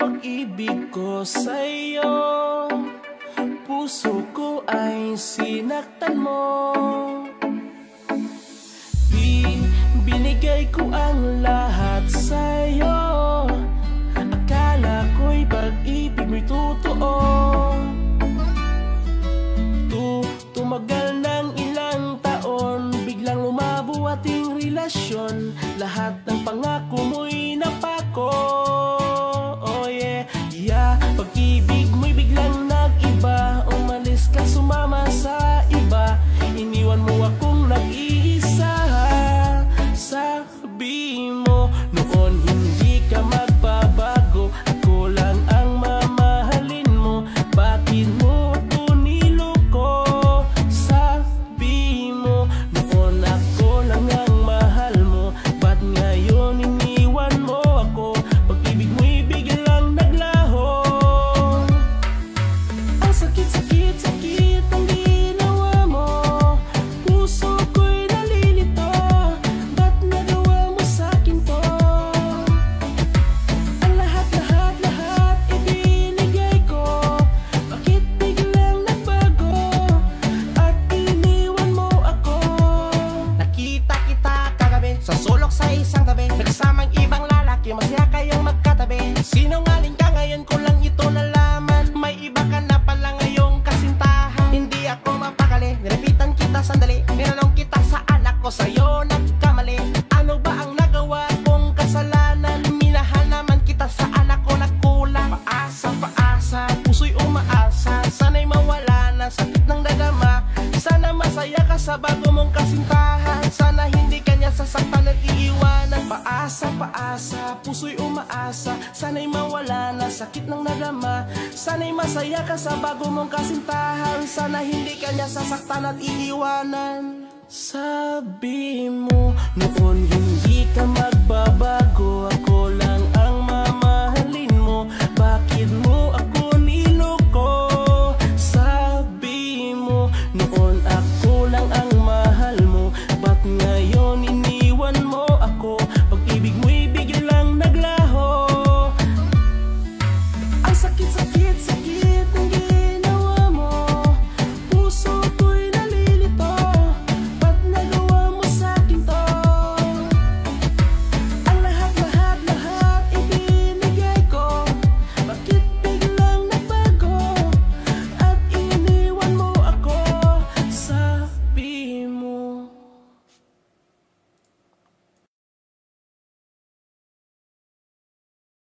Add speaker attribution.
Speaker 1: pag-ibig ko sa'yo. Puso ko ay sinaktan mo. Binigay ko ang lahat sa'yo. Akala ko'y pag-ibig mo'y totoo. Tumagal ng ilang taon, biglang lumabo ating relasyon. Lahat ng pangako mo'y napako. Oh yeah, yeah. Pag-ibig mo'y biglang nag-iba. Umalis ka, sumama sa iba. Iniwan mo akong nag-iisa. Sabi mo noon hindi ka magbabago. Ako lang ang mamahalin mo. Bakit mo ako niloko? Sabi mo noon ako lang ang mahal mo. Ba't ngayon iniwan mo ako? Pag-ibig mo'y biglang naglaho. Ang sakit-sakit, sakit ang ginawa mo. Puso ko'y nalilito. Ba't nagawa mo sa'kin to? Ang lahat-lahat, lahat ibinigay ko. Bakit biglang nagbago? At iniwan mo ako.
Speaker 2: Nakita kita kagabi sa sulok sa isang tabi. Nagkasamang ibang lalaki, masaya kayong magkatabi. Sinungaling ka, ngayon ko lang ito nalaman. May iba ka na pala ngayong kasintahan. Hindi ako mapakali, nirepitan kita sandali. Ninanong kita sa anak ko, sa'yo nagkamali. Ano ba ang nagawa kong kasalanan? Minahal naman kita sa anak ko, nagkulang. Paasa, paasa, puso'y umaasa. Sana'y mawala na sakit ng dadama. Sana masaya ka sa bago mong kasintahan. Sana hindi kanya sasaktan at iiwanan. Paasa, paasa, puso'y umaasa. Sana'y mawala na sakit ng nadama. Sana'y masaya ka sa bago mong kasintahan. Sana hindi kanya sasaktan at iiwanan.
Speaker 1: Sabi mo noon hindi ka magbabago.